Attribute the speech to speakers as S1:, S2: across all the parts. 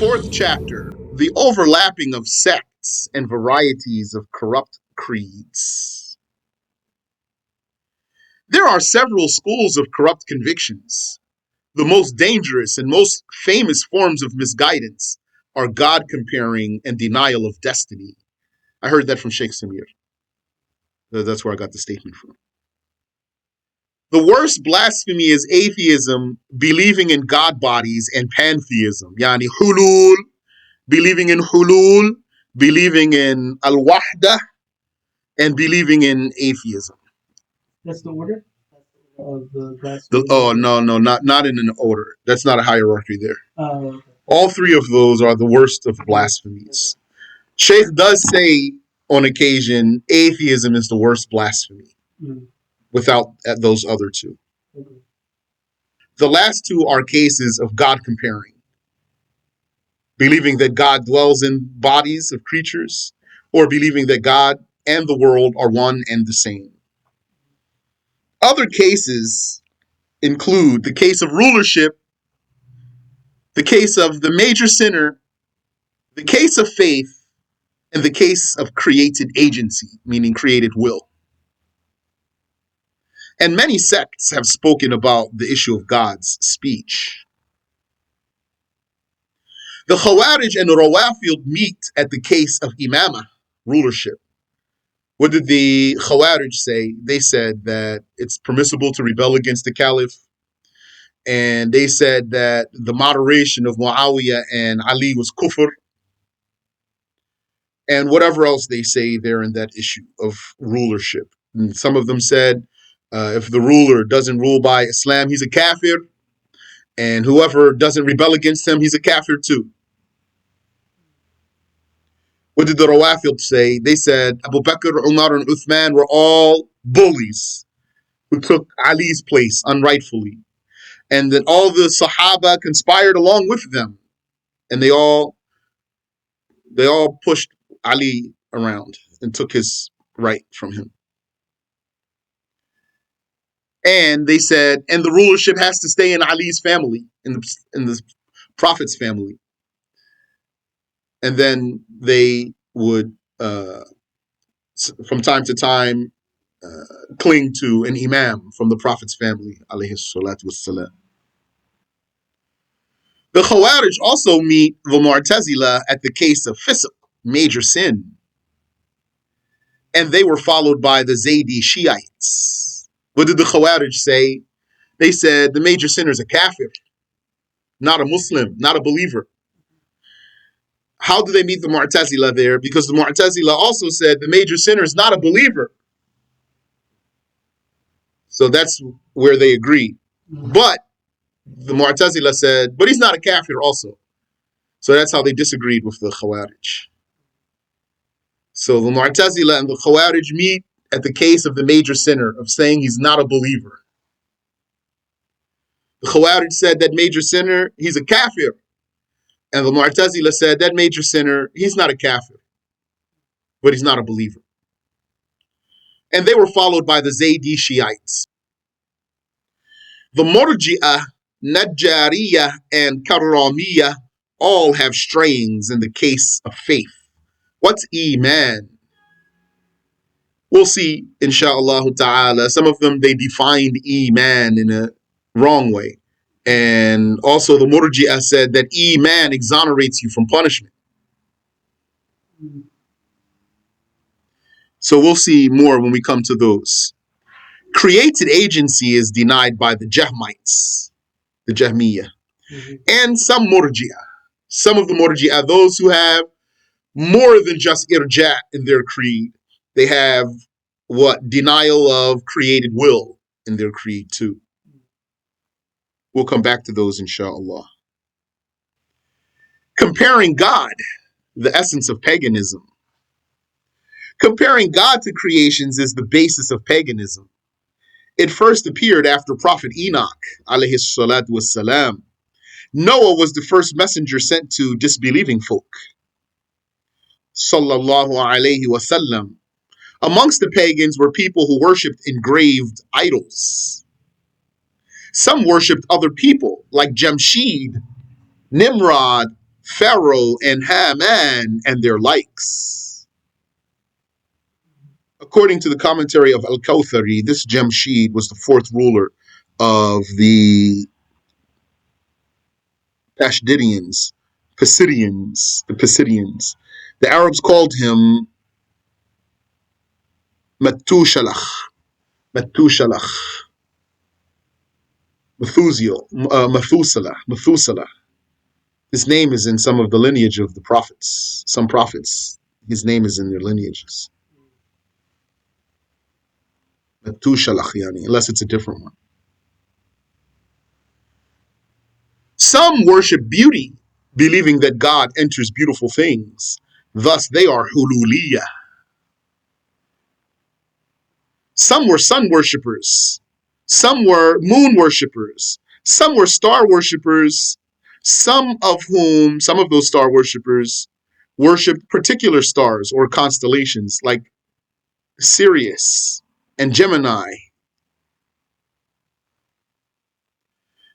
S1: Fourth chapter, the overlapping of sects and varieties of corrupt creeds. There are several schools of corrupt convictions. The most dangerous and most famous forms of misguidance are God comparing and denial of destiny. I heard that from Sheikh Samir. That's where I got the statement from. The worst blasphemy is atheism, believing in God bodies, and pantheism. Yani hulul, believing in hulul, believing in al-wahda, and believing in atheism.
S2: That's the order of the
S1: blasphemy. Oh no, not in an order. That's not a hierarchy there.
S2: Okay.
S1: All three of those are the worst of blasphemies. Sheikh does say on occasion atheism is the worst blasphemy, without those other two.
S2: Okay.
S1: The last two are cases of God comparing, believing that God dwells in bodies of creatures, or believing that God and the world are one and the same. Other cases include the case of rulership, the case of the major sinner, the case of faith, and the case of created agency, meaning created will. And many sects have spoken about the issue of God's speech. The Khawarij and Rawafid meet at the case of imamah, rulership. What did the Khawarij say? They said that it's permissible to rebel against the caliph. And they said that the moderation of Muawiyah and Ali was kufr. And whatever else they say there in that issue of rulership. And some of them said, if the ruler doesn't rule by Islam, he's a kafir. And whoever doesn't rebel against him, he's a kafir too. What did the Rawafid say? They said Abu Bakr, Umar, and Uthman were all bullies who took Ali's place unrightfully. And that all the Sahaba conspired along with them. And they all pushed Ali around and took his right from him. And they said, and the rulership has to stay in Ali's family, in the Prophet's family. And then they would, from time to time, cling to an imam from the Prophet's family, alayhi salatu wassalam. The Khawarij also meet the Mu'tazila at the case of fisq, major sin. And they were followed by the Zaydi Shiites. What did the Khawarij say? They said the major sinner is a kafir, not a Muslim, not a believer. How do they meet the Mu'tazila there? Because the Mu'tazila also said the major sinner is not a believer. So that's where they agreed. But the Mu'tazila said, but he's not a kafir also. So that's how they disagreed with the Khawarij. So the Mu'tazila and the Khawarij meet at the case of the major sinner, of saying he's not a believer. The Khawarij said that major sinner, he's a kafir. And the Mu'tazila said that major sinner, he's not a kafir, but he's not a believer. And they were followed by the Zaydi Shiites. The Murji'ah, Najjariyah, and Karramiyah all have strayings in the case of faith. What's Iman? We'll see, insha'Allah ta'ala. Some of them, they defined Iman in a wrong way. And also the Murji'ah said that Iman exonerates you from punishment. So we'll see more when we come to those. Created agency is denied by the Jahmites, the Jahmiyyah, and some Murji'ah. Some of the Murji'ah, those who have more than just irja' in their creed. They have denial of created will in their creed too. We'll come back to those, insha'Allah. Comparing God, the essence of paganism. Comparing God to creations is the basis of paganism. It first appeared after Prophet Enoch, alayhi salatu wassalam. Noah was the first messenger sent to disbelieving folk, sallallahu alayhi wasallam. Amongst the pagans were people who worshipped engraved idols. Some worshipped other people, like Jamshid, Nimrod, Pharaoh and Haman and their likes. According to the commentary of Al-Kawthari, this Jamshid was the fourth ruler of the Pashdidians, the Pisidians. The Arabs called him Matushalach, Methuselah. His name is in some of the lineage of the prophets. Some prophets, his name is in their lineages. Matushalach, unless it's a different one. Some worship beauty, believing that God enters beautiful things. Thus, they are hululiyah. Some were sun worshippers. Some were moon worshippers. Some were star worshippers. Some of those star worshippers worshipped particular stars or constellations like Sirius and Gemini.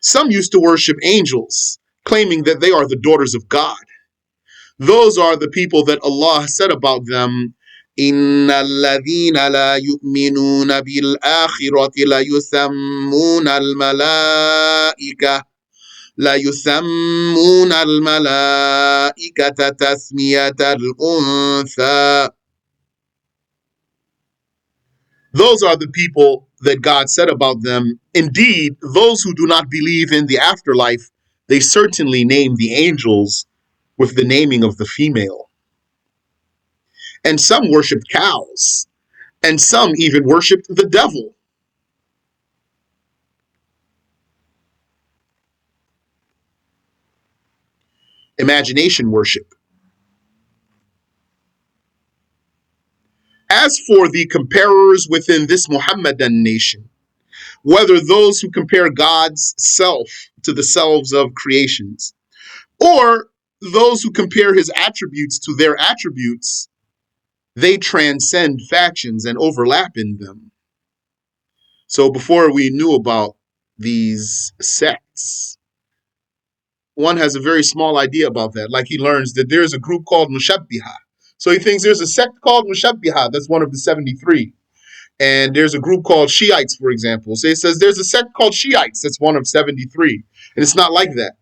S1: Some used to worship angels, claiming that they are the daughters of God. Those are the people that Allah said about them, إِنَّ الَّذِينَ لَا يُؤْمِنُونَ بِالْآخِرَةِ لَيُسَمُّونَ الْمَلَائِكَةَ تَسْمِيَةَ الْأُنثَى. Those are the people that God said about them. Indeed, those who do not believe in the afterlife, they certainly name the angels with the naming of the female. And some worshipped cows, and some even worshipped the devil. Imagination worship. As for the comparers within this Muhammadan nation, whether those who compare God's self to the selves of creations, or those who compare his attributes to their attributes, they transcend factions and overlap in them. So before we knew about these sects, one has a very small idea about that. Like he learns that there's a group called Mushabbiha. So he thinks there's a sect called Mushabbiha, that's one of the 73. And there's a group called Shiites, for example. So he says there's a sect called Shiites, that's one of 73. And it's not like that.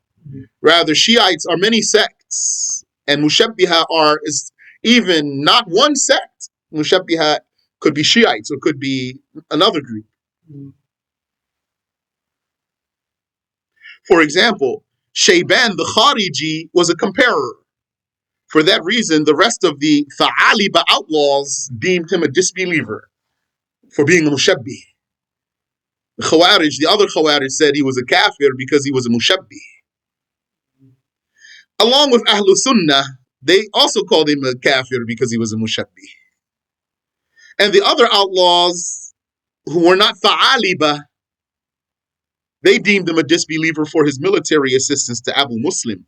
S1: Rather, Shiites are many sects, and Mushabbiha is even not one sect. Mushabbiha could be Shiites or could be another group. For example, Shayban the Khariji was a comparer. For that reason, the rest of the Tha'aliba outlaws deemed him a disbeliever for being a Mushabbih. The other Khawarij said he was a kafir because he was a Mushabbih. Along with Ahlul Sunnah, they also called him a kafir because he was a Mushabbih. And the other outlaws who were not Tha'aliba, they deemed him a disbeliever for his military assistance to Abu Muslim.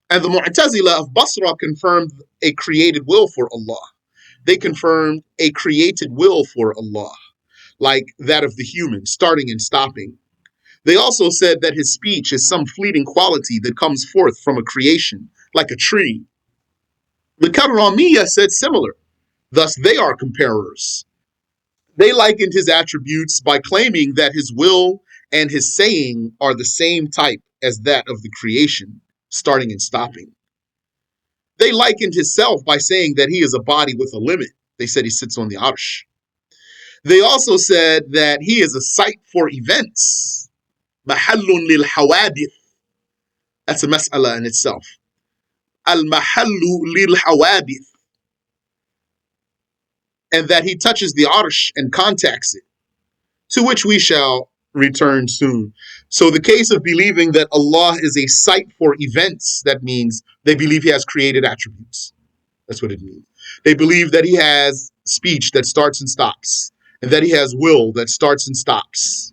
S1: And the Mu'tazila of Basra confirmed a created will for Allah. They confirmed a created will for Allah, like that of the human, starting and stopping. They also said that his speech is some fleeting quality that comes forth from a creation, like a tree. The Karramiyya said similar. Thus, they are comparers. They likened his attributes by claiming that his will and his saying are the same type as that of the creation, starting and stopping. They likened his self by saying that he is a body with a limit. They said he sits on the arsh. They also said that he is a site for events. Mahallun lil hawadith. That's a mas'ala in itself. Al-mahallu lil hawadith. And that he touches the arsh and contacts it, to which we shall return soon. So the case of believing that Allah is a site for events, that means they believe he has created attributes. That's what it means. They believe that he has speech that starts and stops, and that he has will that starts and stops.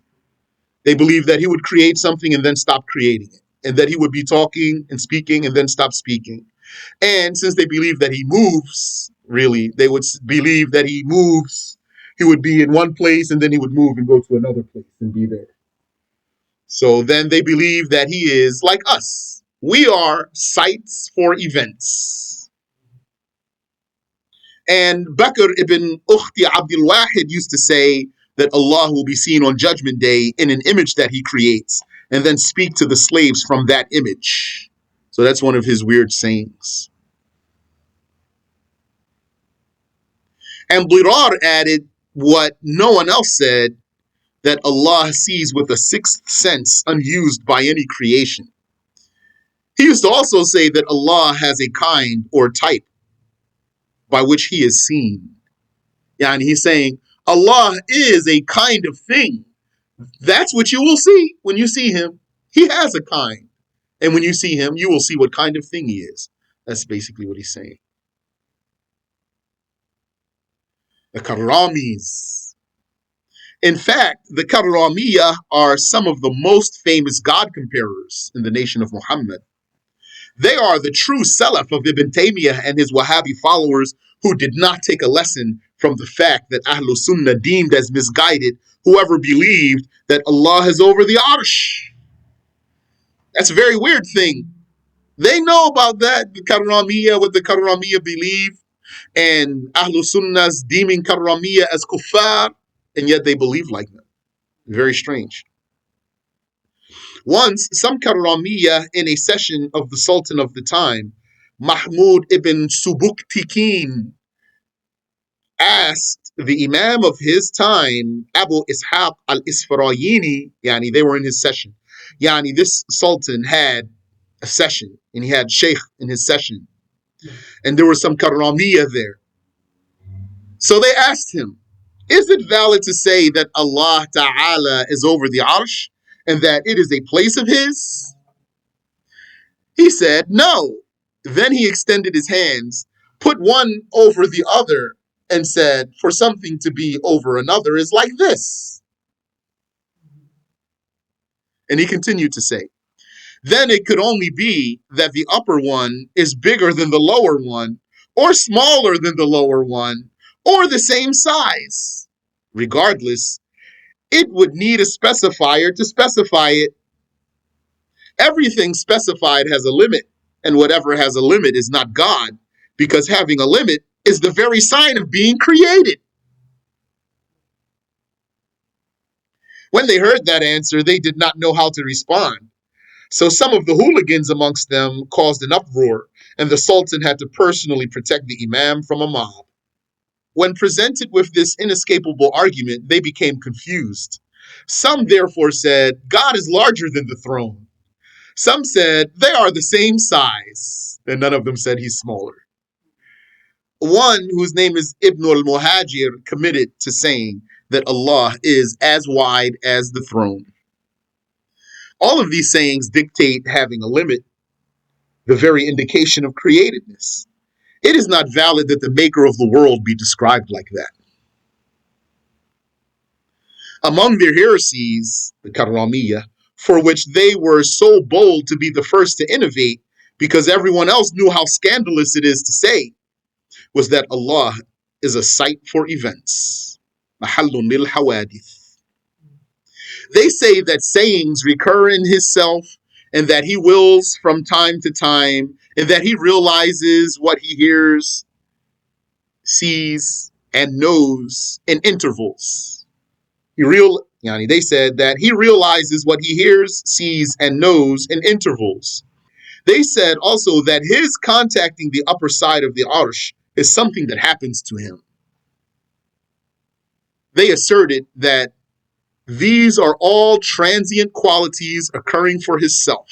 S1: They believe that he would create something and then stop creating it, and that he would be talking and speaking and then stop speaking. And since they believe that he moves, really, they would believe that he moves. He would be in one place and then he would move and go to another place and be there. So then they believe that he is like us. We are sites for events. And Bakr ibn Ukhti Abdul Wahid used to say that Allah will be seen on Judgment Day in an image that he creates and then speak to the slaves from that image. So that's one of his weird sayings. And Birar added what no one else said, that Allah sees with a sixth sense unused by any creation. He used to also say that Allah has a kind or type by which he is seen. Yeah, and he's saying Allah is a kind of thing. That's what you will see when you see him. He has a kind. And when you see him, you will see what kind of thing he is. That's basically what he's saying. The Karramis. In fact, the Karramiyah are some of the most famous God comparers in the nation of Muhammad. They are the true Salaf of Ibn Taymiyyah and his Wahhabi followers who did not take a lesson from the fact that Ahlul Sunnah deemed as misguided whoever believed that Allah is over the Arsh. That's a very weird thing. They know about that, the Karramiyah, what the Karramiyah believe, and Ahlul Sunnah's deeming Karramiyah as kuffar, and yet they believe like them. Very strange. Once, some Karramiyah in a session of the Sultan of the time, Mahmud ibn Subuktikin, asked the Imam of his time, Abu Ishaq Al-Isfarayini, yani they were in his session. Yani this Sultan had a session, and he had Sheikh in his session, and there were some Karramiyah there. So they asked him, is it valid to say that Allah Ta'ala is over the Arsh and that it is a place of his? He said, no. Then he extended his hands, put one over the other, and said, for something to be over another is like this. And he continued to say, then it could only be that the upper one is bigger than the lower one, or smaller than the lower one, or the same size. Regardless, it would need a specifier to specify it. Everything specified has a limit, and whatever has a limit is not God, because having a limit is the very sign of being created. When they heard that answer, they did not know how to respond. So some of the hooligans amongst them caused an uproar, and the Sultan had to personally protect the Imam from a mob. When presented with this inescapable argument, they became confused. Some therefore said, God is larger than the throne. Some said, they are the same size. And none of them said he's smaller. One, whose name is Ibn al-Muhajir, committed to saying that Allah is as wide as the throne. All of these sayings dictate having a limit, the very indication of createdness. It is not valid that the maker of the world be described like that. Among their heresies, the Karramiyah, for which they were so bold to be the first to innovate, because everyone else knew how scandalous it is to say, was that Allah is a site for events. Mahallun lil hawadith. They say that sayings recur in his self, and that he wills from time to time, and that he realizes what he hears, sees, and knows in intervals. They said that he realizes what he hears, sees, and knows in intervals. They said also that his contacting the upper side of the Arsh is something that happens to him. They asserted that these are all transient qualities occurring for his self.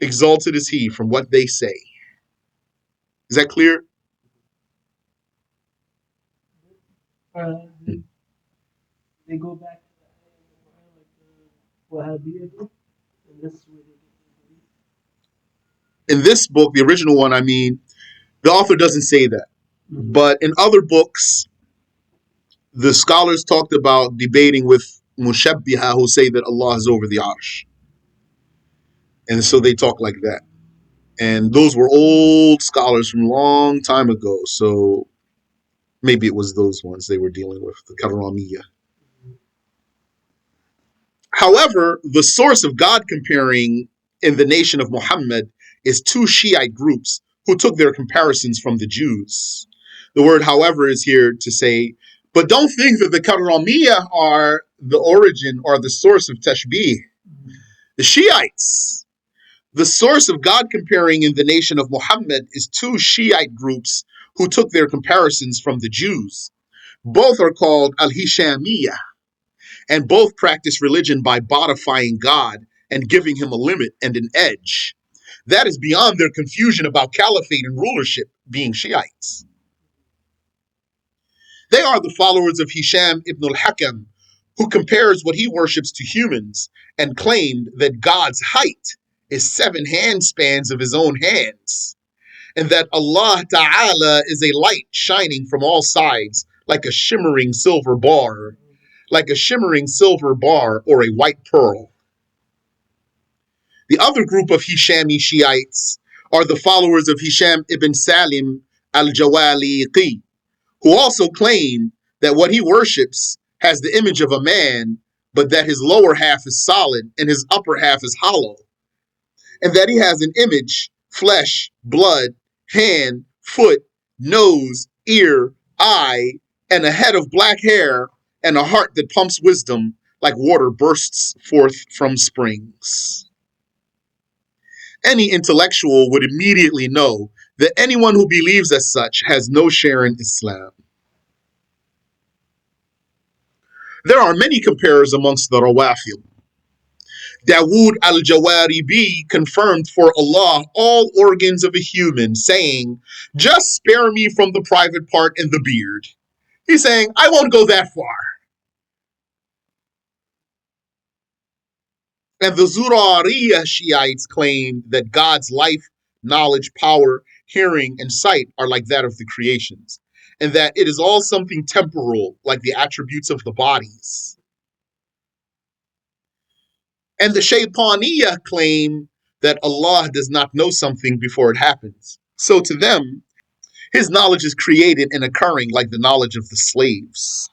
S1: Exalted is he from what they say. Is that clear?
S2: They go back to the Wahhabiyya book, and this is where they get
S1: In this book, the original one, the author doesn't say that.
S2: Mm-hmm.
S1: But in other books, the scholars talked about debating with Mushabbiha who say that Allah is over the Arsh. And so they talk like that. And those were old scholars from a long time ago. So maybe it was those ones they were dealing with, the Karramiyah. However, the source of God comparing in the nation of Muhammad is two Shiite groups who took their comparisons from the Jews. The word however is here to say, but don't think that the Karramiyah are the origin or the source of Tashbih. The Shiites, the source of God comparing in the nation of Muhammad is two Shiite groups who took their comparisons from the Jews. Both are called Al-Hishamiyah, and both practice religion by bodifying God and giving him a limit and an edge. That is beyond their confusion about caliphate and rulership, being Shiites. They are the followers of Hisham ibn al-Hakam, who compares what he worships to humans and claimed that God's height is 7 handspans of his own hands, and that Allah Ta'ala is a light shining from all sides like a shimmering silver bar, or a white pearl. The other group of Hishami Shiites are the followers of Hisham ibn Salim al-Jawaliqi, who also claim that what he worships has the image of a man, but that his lower half is solid and his upper half is hollow, and that he has an image, flesh, blood, hand, foot, nose, ear, eye, and a head of black hair, and a heart that pumps wisdom like water bursts forth from springs. Any intellectual would immediately know that anyone who believes as such has no share in Islam. There are many comparers amongst the Rawafid. Dawood al-Jawaribi confirmed for Allah all organs of a human, saying, just spare me from the private part and the beard. He's saying, I won't go that far. And the Zurariya Shiites claim that God's life, knowledge, power, hearing, and sight are like that of the creations, and that it is all something temporal, like the attributes of the bodies. And the Shaytaniyah claim that Allah does not know something before it happens. So to them, his knowledge is created and occurring like the knowledge of the slaves.